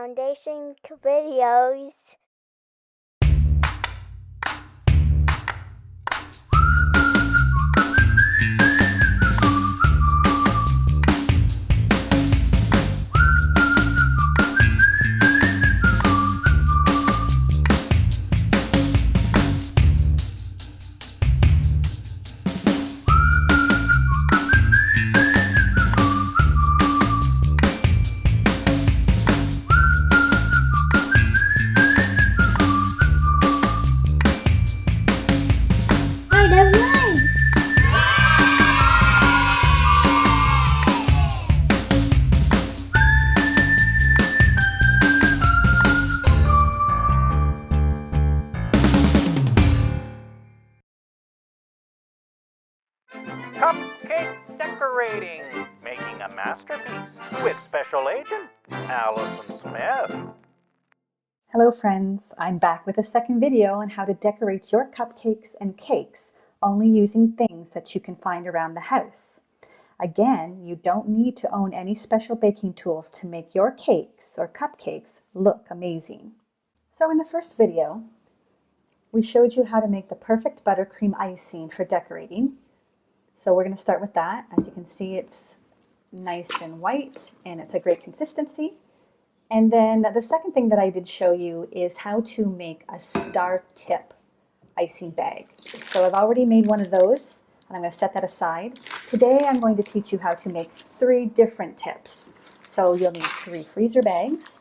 Foundation videos. Cupcake decorating, making a masterpiece with Special Agent Alison Smith. Hello friends, I'm back with a second video on how to decorate your cupcakes and cakes only using things that you can find around the house. Again, you don't need to own any special baking tools to make your cakes or cupcakes look amazing. So in the first video, we showed you how to make the perfect buttercream icing for decorating. So we're going to start with that. As you can see, it's nice and white and it's a great consistency. And then the second thing that I did show you is how to make a star tip icing bag. So I've already made one of those and I'm going to set that aside. Today I'm going to teach you how to make 3 different tips. So you'll need 3 freezer bags.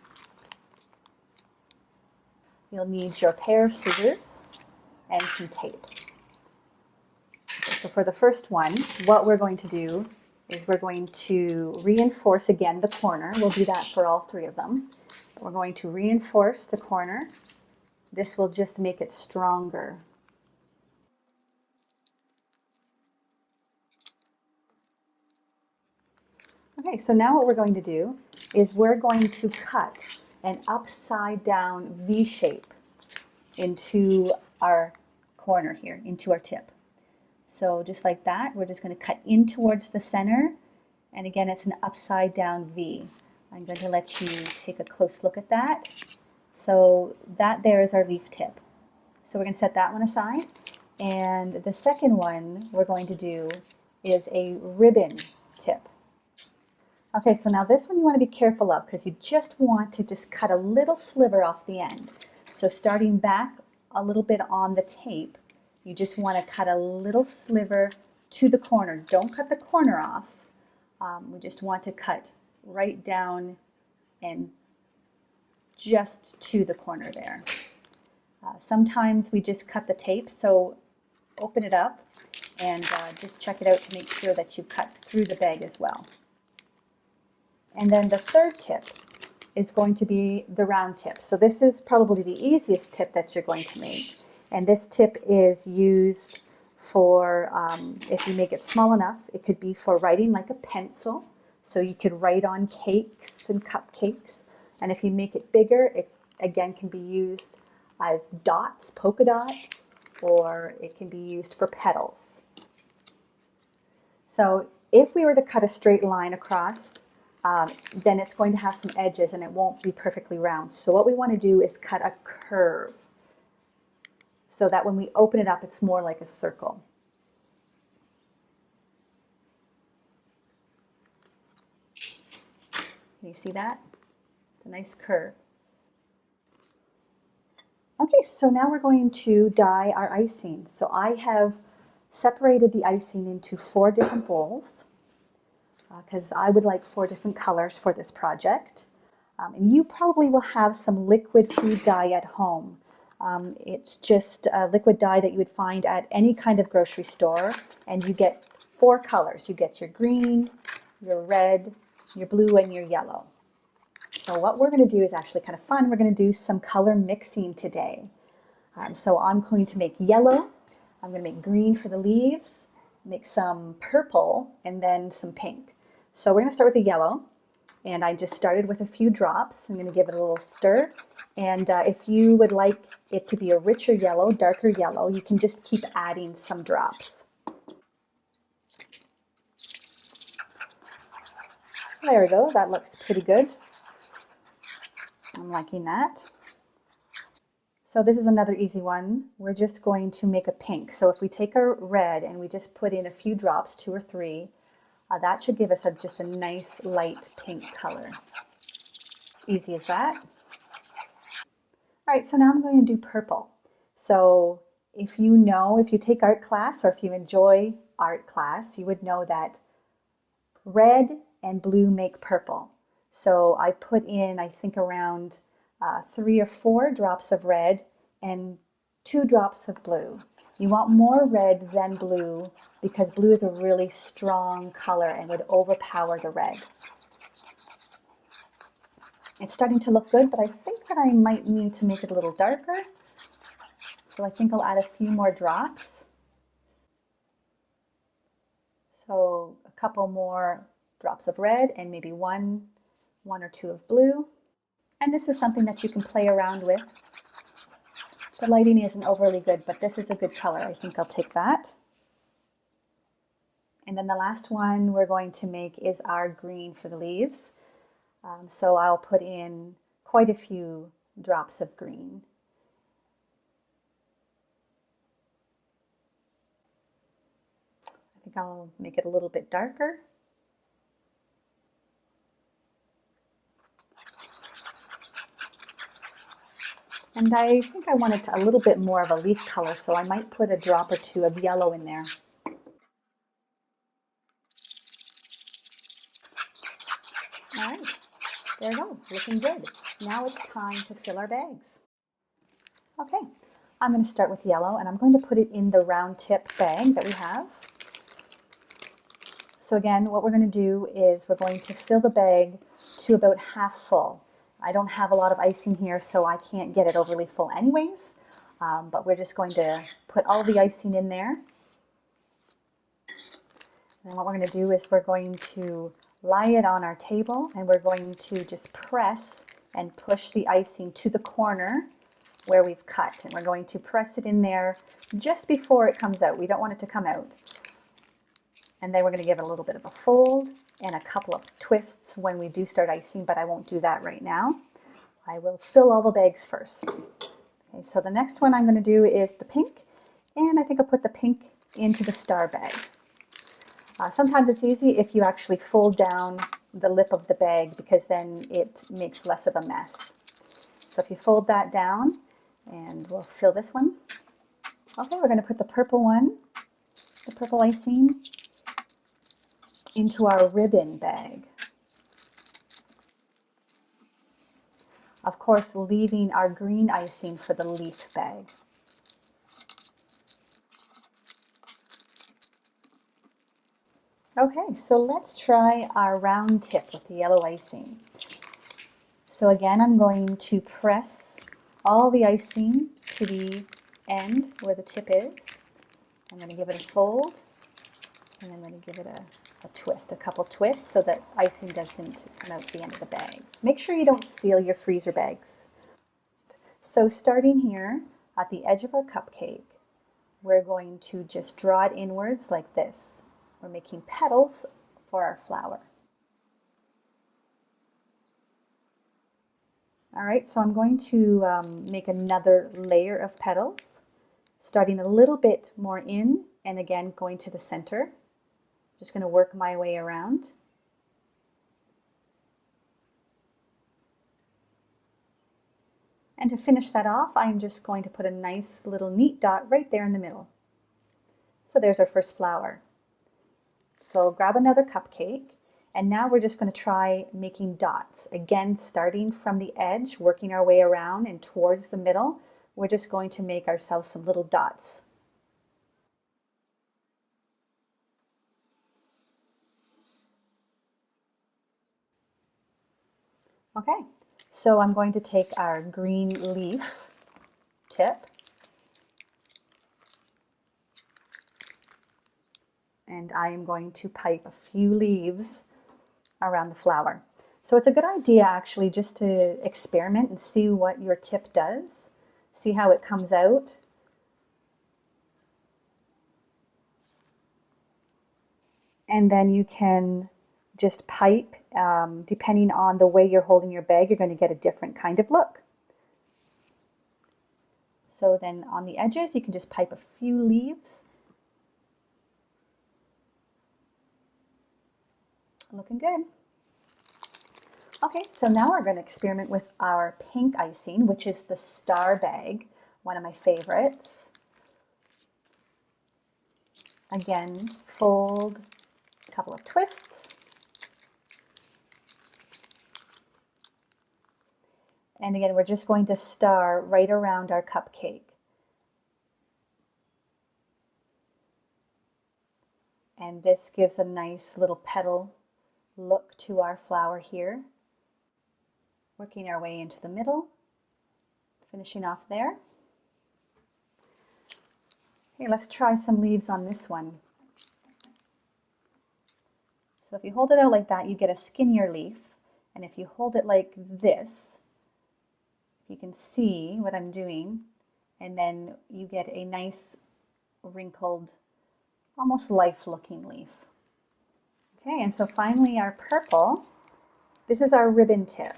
You'll need your pair of scissors and some tape. So for the first one, what we're going to do is we're going to reinforce again the corner. We'll do that for all 3 of them. We're going to reinforce the corner. This will just make it stronger. Okay, so now what we're going to do is we're going to cut an upside down V shape into our corner here, into our tip. So just like that, we're just going to cut in towards the center. And again, it's an upside down V. I'm going to let you take a close look at that. So that there is our leaf tip. So we're going to set that one aside. And the second one we're going to do is a ribbon tip. Okay, so now this one you want to be careful of because you just want to just cut a little sliver off the end. So starting back a little bit on the tape, you just want to cut a little sliver to the corner. Don't cut the corner off. We just want to cut right down and just to the corner there. Sometimes we just cut the tape, so open it up and just check it out to make sure that you cut through the bag as well. And then the third tip is going to be the round tip. So this is probably the easiest tip that you're going to make. And this tip is used for, if you make it small enough, it could be for writing like a pencil. So you could write on cakes and cupcakes. And if you make it bigger, it again can be used as dots, polka dots, or it can be used for petals. So if we were to cut a straight line across, then it's going to have some edges and it won't be perfectly round. So what we want to do is cut a curve, so that when we open it up, it's more like a circle. Can you see that? It's a nice curve. Okay, so now we're going to dye our icing. So I have separated the icing into 4 different bowls because I would like 4 different colors for this project. And you probably will have some liquid food dye at home. It's just a liquid dye that you would find at any kind of grocery store, and you get 4 colors. You get your green, your red, your blue, and your yellow. So what we're going to do is actually kind of fun. We're going to do some color mixing today. So I'm going to make yellow, I'm going to make green for the leaves, make some purple, and then some pink. So we're going to start with the yellow. And I just started with a few drops. I'm going to give it a little stir. And if you would like it to be a richer yellow, darker yellow, you can just keep adding some drops. There we go. That looks pretty good. I'm liking that. So this is another easy one. We're just going to make a pink. So if we take our red and we just put in a few drops, 2 or 3, that should give us just a nice light pink color. Easy as that. All right, so now I'm going to do purple. So if you take art class or if you enjoy art class, you would know that red and blue make purple. So I put in, I think, around 3 or 4 drops of red and 2 drops of blue. You want more red than blue because blue is a really strong color and would overpower the red. It's starting to look good, but I think that I might need to make it a little darker. So I think I'll add a few more drops. So a couple more drops of red and maybe one or 2 of blue. And this is something that you can play around with. The lighting isn't overly good, but this is a good color. I think I'll take that. And then the last one we're going to make is our green for the leaves. So I'll put in quite a few drops of green. I think I'll make it a little bit darker. And I think I want it a little bit more of a leaf color, so I might put a drop or 2 of yellow in there. All right, there we go, looking good. Now it's time to fill our bags. Okay, I'm going to start with yellow and I'm going to put it in the round tip bag that we have. So again, what we're going to do is we're going to fill the bag to about half full. I don't have a lot of icing here, so I can't get it overly full anyways, but we're just going to put all the icing in there. And what we're going to do is we're going to lie it on our table and we're going to just press and push the icing to the corner where we've cut. And we're going to press it in there just before it comes out. We don't want it to come out. And then we're going to give it a little bit of a fold and a couple of twists when we do start icing, but I won't do that right now. I will fill all the bags first. Okay, so the next one I'm going to do is the pink, and I think I'll put the pink into the star bag. Sometimes it's easy if you actually fold down the lip of the bag because then it makes less of a mess. So if you fold that down, and we'll fill this one. Okay, we're going to put the purple one, the purple icing, into our ribbon bag. Of course, leaving our green icing for the leaf bag. Okay, so let's try our round tip with the yellow icing. So again, I'm going to press all the icing to the end where the tip is. I'm going to give it a fold, and I'm going to give it a twist, a couple twists, so that icing doesn't come out the end of the bags. Make sure you don't seal your freezer bags. So starting here at the edge of our cupcake, we're going to just draw it inwards like this. We're making petals for our flower. All right, so I'm going to make another layer of petals, starting a little bit more in and again going to the center. Just going to work my way around. And to finish that off, I'm just going to put a nice little neat dot right there in the middle. So there's our first flower. So grab another cupcake, and now we're just going to try making dots. Again, starting from the edge, working our way around and towards the middle, we're just going to make ourselves some little dots. Okay, so I'm going to take our green leaf tip and I am going to pipe a few leaves around the flower. So it's a good idea actually just to experiment and see what your tip does, see how it comes out. And then you can just pipe. Depending on the way you're holding your bag, you're going to get a different kind of look. So then on the edges, you can just pipe a few leaves. Looking good. Okay, so now we're going to experiment with our pink icing, which is the star bag, one of my favorites. Again, fold, a couple of twists. And again, we're just going to star right around our cupcake. And this gives a nice little petal look to our flower here. Working our way into the middle, finishing off there. Okay, let's try some leaves on this one. So if you hold it out like that, you get a skinnier leaf. And if you hold it like this, you can see what I'm doing. And then you get a nice wrinkled, almost life-looking leaf. Okay, and so finally our purple. This is our ribbon tip.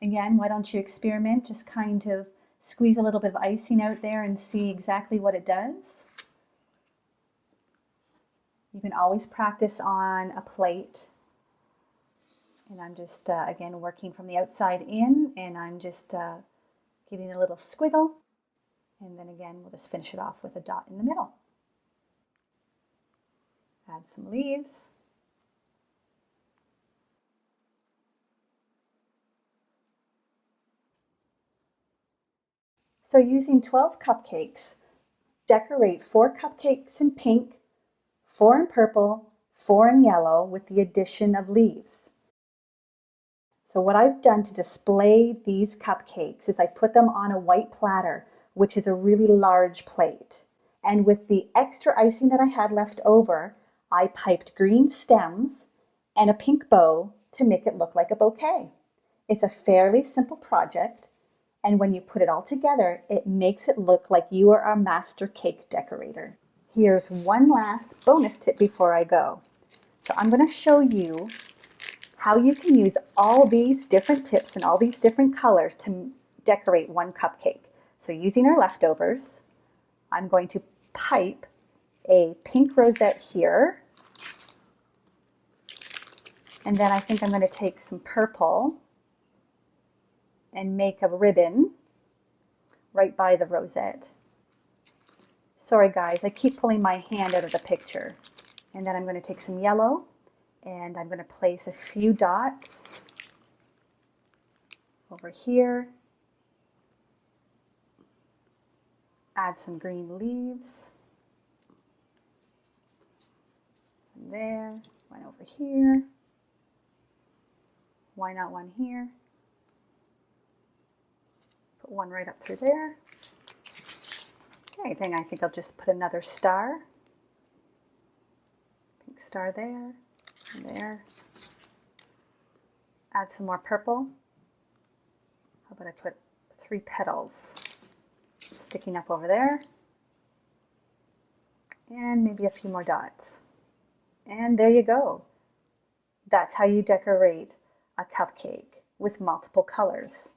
Again, why don't you experiment? Just kind of squeeze a little bit of icing out there and see exactly what it does. You can always practice on a plate. And I'm just, again, working from the outside in, and I'm just giving a little squiggle. And then again, we'll just finish it off with a dot in the middle. Add some leaves. So using 12 cupcakes, decorate 4 cupcakes in pink, 4 in purple, 4 in yellow with the addition of leaves. So what I've done to display these cupcakes is I put them on a white platter, which is a really large plate. And with the extra icing that I had left over, I piped green stems and a pink bow to make it look like a bouquet. It's a fairly simple project. And when you put it all together, it makes it look like you are a master cake decorator. Here's one last bonus tip before I go. So I'm going to show you how you can use all these different tips and all these different colors to decorate one cupcake. So using our leftovers, I'm going to pipe a pink rosette here. And then I think I'm going to take some purple and make a ribbon right by the rosette. Sorry guys, I keep pulling my hand out of the picture. And then I'm going to take some yellow and I'm going to place a few dots over here. Add some green leaves. One there, one over here. Why not one here? Put one right up through there. Okay, then I think I'll just put another star. Pink star there, and there. Add some more purple. How about I put 3 petals sticking up over there. And maybe a few more dots. And there you go. That's how you decorate a cupcake with multiple colors.